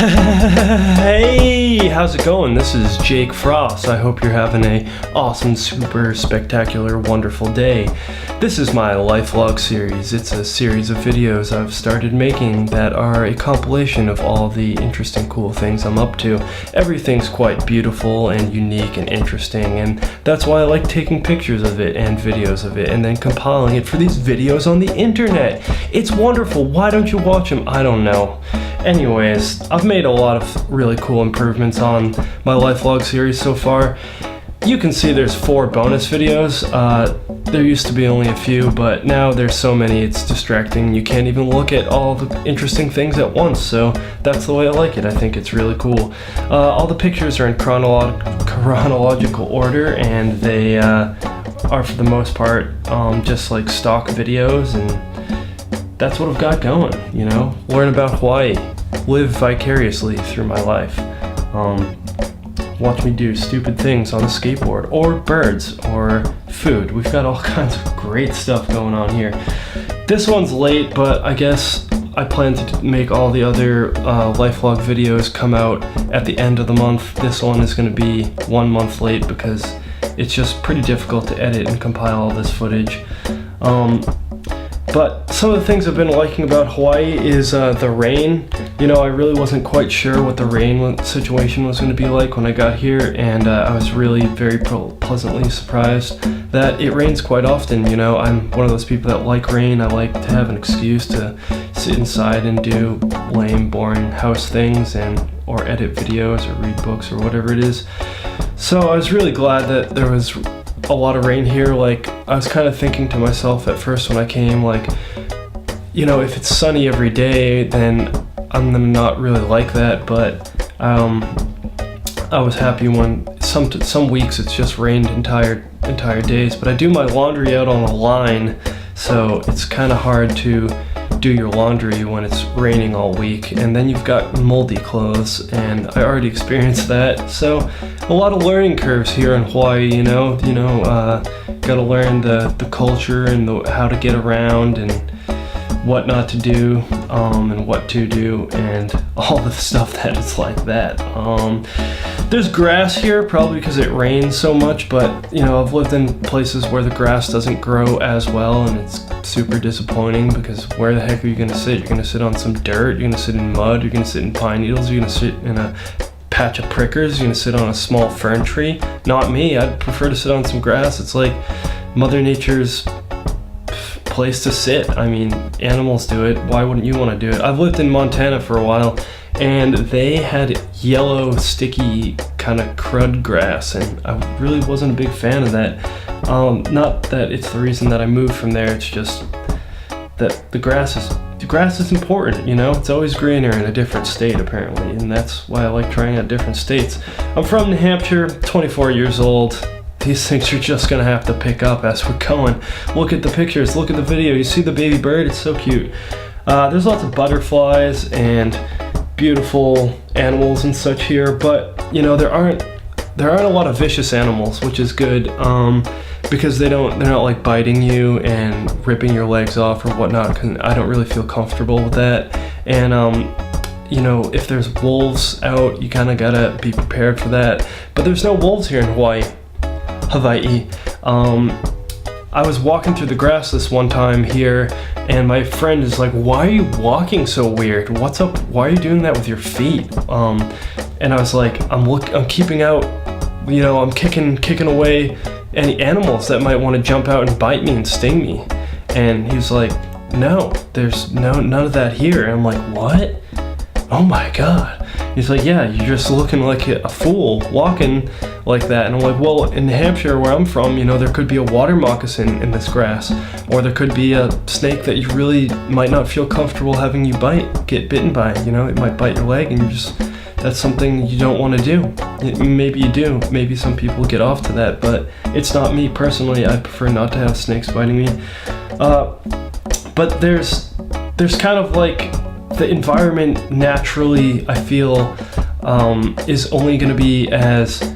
Hey, how's it going? This is Jake Frost. I hope you're having a awesome, super spectacular, wonderful day. This is my LifeLog series. It's a series of videos I've started making that are a compilation of all the interesting, cool things I'm up to. Everything's quite beautiful and unique and interesting, and that's why I like taking pictures of it and videos of it and then compiling it for these videos on the internet. It's wonderful. Why don't you watch them? I don't know. Anyways, I've made a lot of really cool improvements on my LifeLog series so far. You can see there's 4 bonus videos. There used to be only a few, but now there's so many it's distracting. You can't even look at all the interesting things at once, so that's the way I like it. I think it's really cool. All the pictures are in chronological order, and they are for the most part just like stock videos, and that's what I've got going, you know? Learn about Hawaii, live vicariously through my life. Watch me do stupid things on a skateboard, or birds, or food. We've got all kinds of great stuff going on here. This one's late, but I guess I plan to make all the other LifeLog videos come out at the end of the month. This one is going to be 1 month late because it's just pretty difficult to edit and compile all this footage. But some of the things I've been liking about Hawaii is the rain. You know, I really wasn't quite sure what the rain situation was going to be like when I got here, and I was really very pleasantly surprised that it rains quite often. You know, I'm one of those people that like rain. I like to have an excuse to sit inside and do lame, boring house things or edit videos or read books or whatever it is. So I was really glad that there was a lot of rain here. Like, I was kind of thinking to myself at first when I came, like, you know, if it's sunny every day, then I'm gonna not really like that. But I was happy when some weeks it's just rained entire days. But I do my laundry out on a line, so it's kind of hard to do your laundry when it's raining all week, and then you've got moldy clothes, and I already experienced that. So a lot of learning curves here in Hawaii, you know, gotta learn the culture and how to get around and what not to do, and what to do, and all the stuff that is like that. There's grass here, probably because it rains so much, but you know, I've lived in places where the grass doesn't grow as well, and it's super disappointing because where the heck are you gonna sit? You're gonna sit on some dirt, you're gonna sit in mud, you're gonna sit in pine needles, you're gonna sit in a patch of prickers, you're gonna sit on a small fern tree. Not me. I'd prefer to sit on some grass. It's like Mother Nature's place to sit. I mean, animals do it. Why wouldn't you want to do it? I've lived in Montana for a while, and they had yellow, sticky kind of crud grass, and I really wasn't a big fan of that. Not that it's the reason that I moved from there. It's just that the grass is important, you know? It's always greener in a different state, apparently, and that's why I like trying out different states. I'm from New Hampshire, 24 years old. These things you're just gonna have to pick up as we're going. Look at the pictures, look at the video. You see the baby bird? It's so cute. There's lots of butterflies and beautiful animals and such here, but you know, there aren't a lot of vicious animals, which is good, because they're not like biting you and ripping your legs off or whatnot, because I don't really feel comfortable with that. And you know, if there's wolves out, you kind of gotta be prepared for that. But there's no wolves here in Hawaii. I was walking through the grass this one time here, and my friend is like, "Why are you walking so weird? What's up? Why are you doing that with your feet?" And I was like, I'm keeping out, you know, I'm kicking away any animals that might want to jump out and bite me and sting me. And he was like, "No, there's none of that here." And I'm like, "What? Oh my God." He's like, "Yeah, you're just looking like a fool walking like that." And I'm like, "Well, in New Hampshire, where I'm from, you know, there could be a water moccasin in this grass, or there could be a snake that you really might not feel comfortable having you get bitten by. You know, it might bite your leg, and that's something you don't want to do. Maybe you do. Maybe some people get off to that, but it's not me personally. I prefer not to have snakes biting me. But there's kind of like the environment naturally, I feel, is only going to be as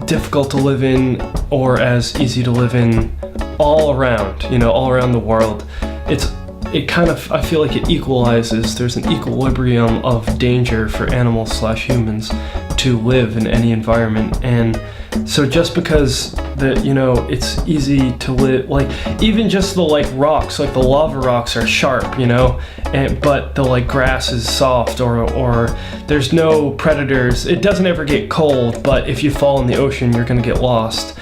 difficult to live in or as easy to live in all around the world. it kind of, I feel like it equalizes. There's an equilibrium of danger for animals/humans to live in any environment. And so just because that, you know, it's easy to live, like even just the like rocks, like the lava rocks are sharp, you know, but the like grass is soft, or there's no predators. It doesn't ever get cold, but if you fall in the ocean, you're gonna get lost.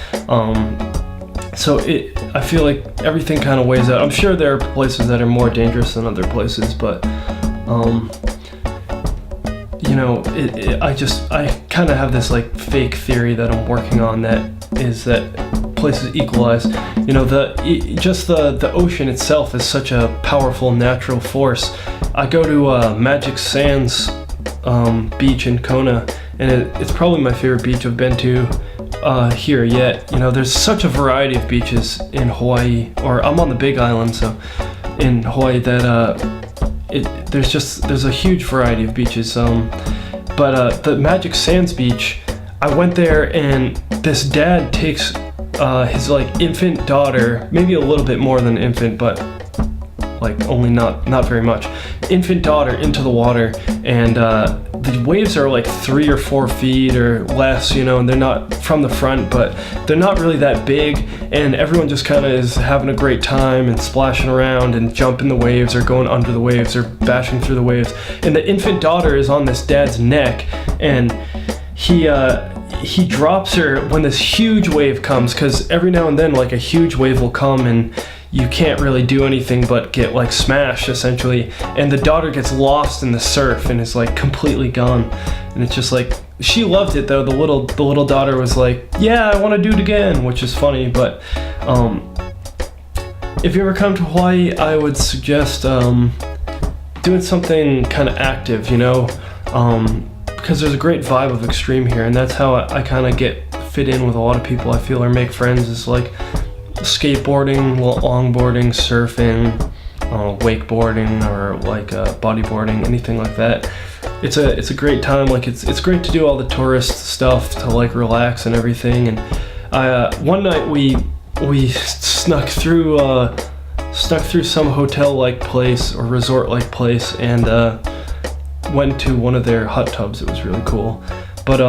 So I feel like everything kind of weighs out. I'm sure there are places that are more dangerous than other places, but you know, I kind of have this like fake theory that I'm working on, that is that places equalize. You know, the ocean itself is such a powerful natural force. I go to Magic Sands beach in Kona, and it's probably my favorite beach I've been to here yet. You know, there's such a variety of beaches in Hawaii, or I'm on the Big Island, so in Hawaii, that there's a huge variety of beaches. But the Magic Sands beach, I went there, and this dad takes his like infant daughter, maybe a little bit more than infant, but like only not very much, infant daughter into the water, and the waves are like 3 or 4 feet or less, you know, and they're not from the front, but they're not really that big, and everyone just kind of is having a great time and splashing around and jumping the waves or going under the waves or bashing through the waves. And the infant daughter is on this dad's neck, and he drops her when this huge wave comes, because every now and then like a huge wave will come and you can't really do anything but get like smashed essentially, and the daughter gets lost in the surf and is like completely gone. And it's just like, she loved it though. The little daughter was like, yeah, I want to do it again, which is funny. But if you ever come to Hawaii, I would suggest doing something kind of active, you know, because there's a great vibe of extreme here, and that's how I kind of fit in with a lot of people, I feel, or make friends, is like skateboarding, longboarding, surfing, wakeboarding, or like bodyboarding, anything like that. It's a great time. Like it's great to do all the tourist stuff, to like relax and everything. And one night we snuck through some hotel-like place or resort-like place, and went to one of their hot tubs. It was really cool. But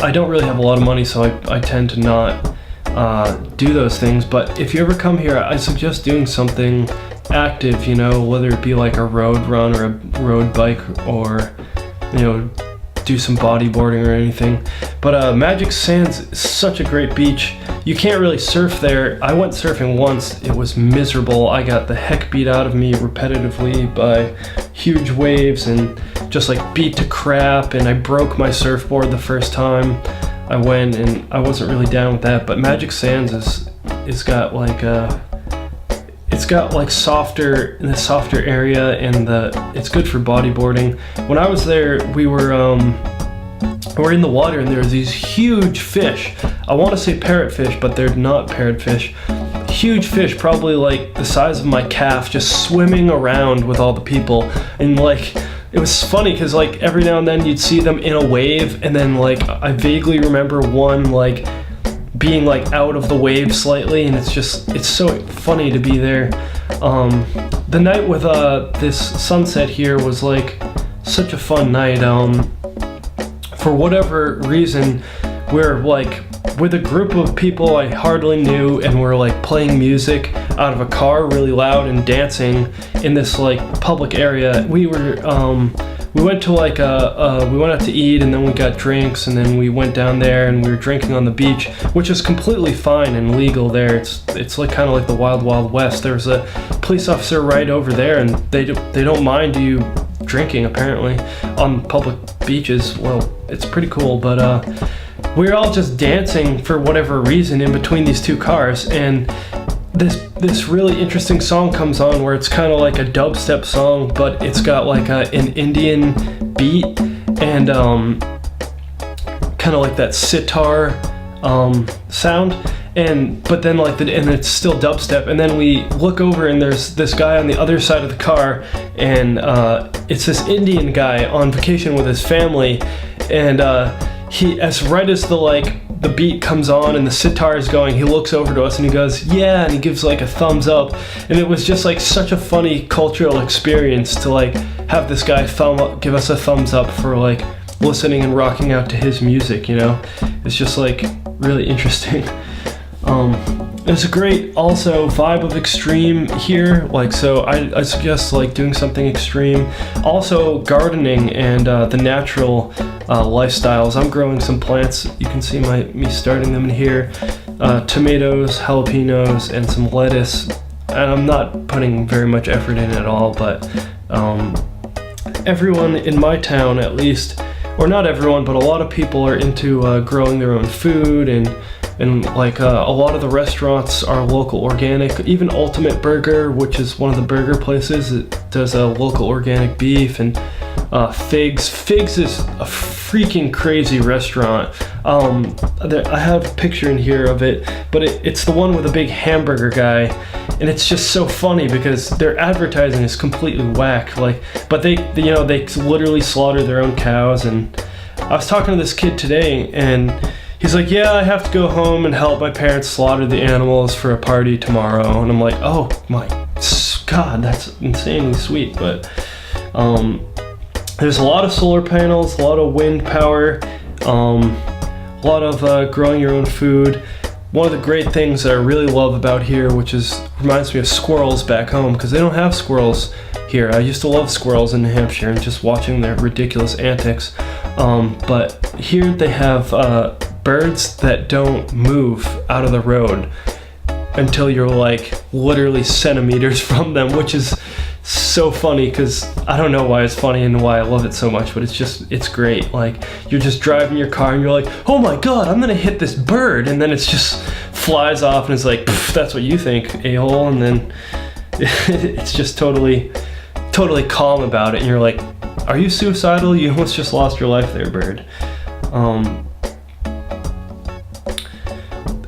I don't really have a lot of money, so I tend to not do those things. But if you ever come here, I suggest doing something active, you know, whether it be like a road run or a road bike, or, you know, do some bodyboarding or anything. But Magic Sands is such a great beach. You can't really surf there. I went surfing once. It was miserable. I got the heck beat out of me repetitively by huge waves and just like beat to crap, and I broke my surfboard the first time I went, and I wasn't really down with that. But Magic Sands it's got like softer area, and it's good for bodyboarding. When I was there, we were in the water, and there was these huge fish. I want to say parrotfish, but they're not parrotfish. Huge fish, probably like the size of my calf, just swimming around with all the people. And like, it was funny because like every now and then you'd see them in a wave, and then like I vaguely remember one like being like out of the wave slightly, and it's so funny to be there. The night with this sunset here was like such a fun night. For whatever reason, we're with a group of people I hardly knew, and we're like playing music out of a car really loud and dancing in this like public area. We went to like we went out to eat, and then we got drinks, and then we went down there and we were drinking on the beach, which is completely fine and legal there. It's like kind of like the Wild Wild West. There's a police officer right over there, and they don't mind you drinking apparently on public beaches. Well, it's pretty cool. But we're all just dancing for whatever reason in between these two cars, and this really interesting song comes on where it's kind of like a dubstep song, but it's got like an Indian beat, and kind of like that sitar sound, but then and it's still dubstep. And then we look over, and there's this guy on the other side of the car, and it's this Indian guy on vacation with his family, and he, as right as the like the beat comes on and the sitar is going, he looks over to us and he goes, yeah, and he gives like a thumbs up. And it was just like such a funny cultural experience to like have this guy give us a thumbs up for like listening and rocking out to his music, you know? It's just like really interesting. There's a great also vibe of extreme here, like, so I suggest like doing something extreme. Also gardening and the natural lifestyles. I'm growing some plants. You can see me starting them in here. Tomatoes, jalapenos, and some lettuce. And I'm not putting very much effort in at all, but everyone in my town, at least, or not everyone, but a lot of people are into growing their own food, and like a lot of the restaurants are local organic. Even Ultimate Burger, which is one of the burger places, it does a local organic beef. And Figs is a freaking crazy restaurant. I have a picture in here of it, but it's the one with a big hamburger guy, and it's just so funny because their advertising is completely whack. Like, but they literally slaughter their own cows. And I was talking to this kid today, and he's like, yeah, I have to go home and help my parents slaughter the animals for a party tomorrow. And I'm like, oh my God, that's insanely sweet. But there's a lot of solar panels, a lot of wind power, a lot of growing your own food. One of the great things that I really love about here, which reminds me of squirrels back home, because they don't have squirrels here. I used to love squirrels in New Hampshire and just watching their ridiculous antics. But here they have birds that don't move out of the road until you're like literally centimeters from them, which is so funny, because I don't know why it's funny and why I love it so much, but it's great. Like, you're just driving your car and you're like, oh my God, I'm gonna hit this bird, and then it's just flies off and it's like, that's what you think, a-hole. And then it's just totally calm about it, and you're like, are you suicidal? You almost just lost your life there, bird.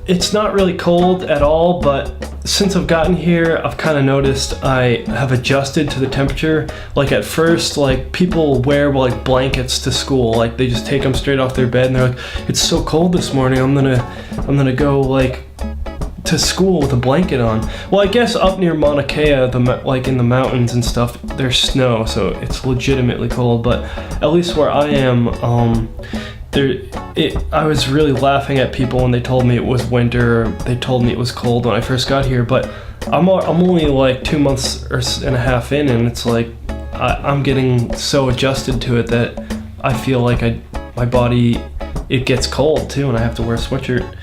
It's not really cold at all, but since I've gotten here, I've kind of noticed I have adjusted to the temperature. Like, at first, like, people wear like blankets to school. Like, they just take them straight off their bed and they're like, it's so cold this morning, I'm gonna go like to school with a blanket on. Well, I guess up near Mauna Kea, like in the mountains and stuff, there's snow, so it's legitimately cold. But at least where I am, I was really laughing at people when they told me it was winter. They told me it was cold when I first got here, but I'm only like 2 months and a half in, and it's like I'm getting so adjusted to it that I feel like my body, it gets cold too, and I have to wear a sweatshirt.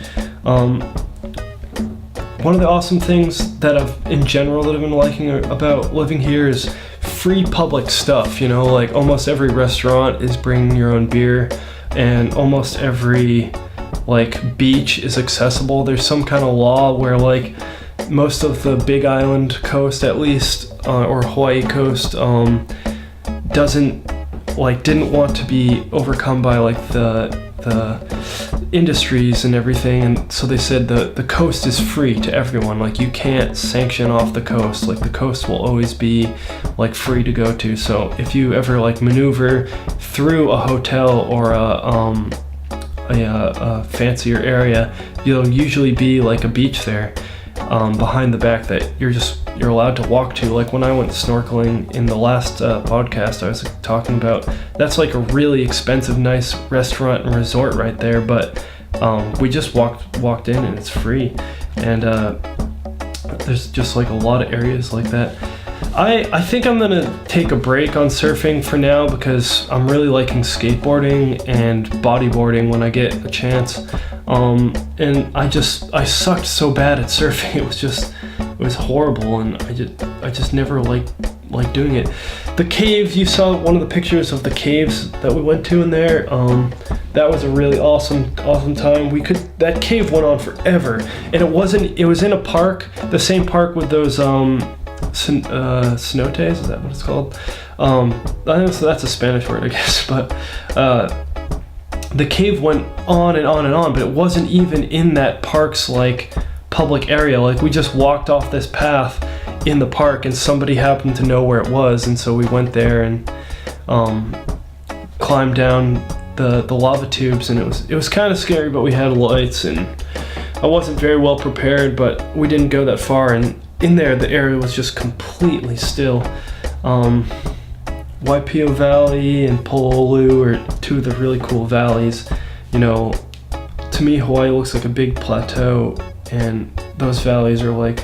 One of the awesome things that I've been liking about living here is free public stuff. You know, like almost every restaurant is bringing your own beer, and almost every like beach is accessible. There's some kind of law where like most of the Big Island coast, at least, or Hawaii coast, didn't want to be overcome by like the industries and everything, and so they said the coast is free to everyone. Like, you can't sanction off the coast. Like, the coast will always be like free to go to. So if you ever like maneuver through a hotel or a fancier area, you'll usually be like a beach there behind the back that you're allowed to walk to. Like, when I went snorkeling in the last podcast I was talking about, that's like a really expensive, nice restaurant and resort right there, but we just walked in and it's free. And there's just like a lot of areas like that. I think I'm gonna take a break on surfing for now, because I'm really liking skateboarding and bodyboarding when I get a chance. And I sucked so bad at surfing. It was horrible, and I just never liked doing it. The caves, you saw one of the pictures of the caves that we went to in there. That was a really awesome time. That cave went on forever, and it was in a park, the same park with those cenotes, is that what it's called? I know that's a Spanish word, I guess, but the cave went on and on and on, but it wasn't even in that park's like public area. Like, we just walked off this path in the park, and somebody happened to know where it was, and so we went there and climbed down the lava tubes, and it was kind of scary, but we had lights, and I wasn't very well prepared, but we didn't go that far, and in there the area was just completely still. Waipio Valley and Pololu are two of the really cool valleys. You know, to me Hawaii looks like a big plateau, and those valleys are like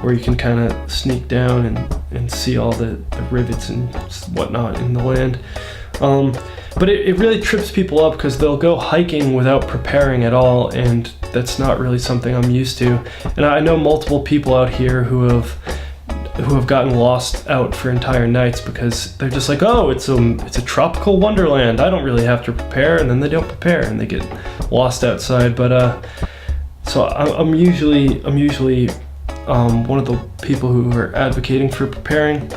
where you can kind of sneak down and see all the rivets and whatnot in the land. But it really trips people up because they'll go hiking without preparing at all, and that's not really something I'm used to. And I know multiple people out here who have gotten lost out for entire nights because they're just like, oh, it's a tropical wonderland, I don't really have to prepare, and then they don't prepare and they get lost outside. But so I'm usually one of the people who are advocating for preparing.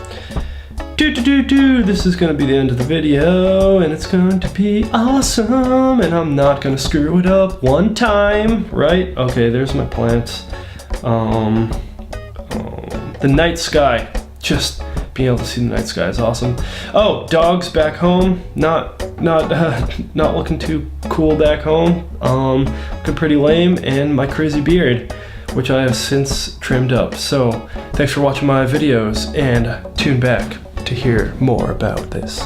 This is going to be the end of the video, and it's going to be awesome, and I'm not going to screw it up one time, right? Okay, there's my plants. The night sky, just being able to see the night sky is awesome. Oh, dogs back home, not looking too cool back home. Looking pretty lame, and my crazy beard, which I have since trimmed up. So thanks for watching my videos, and tune back to hear more about this.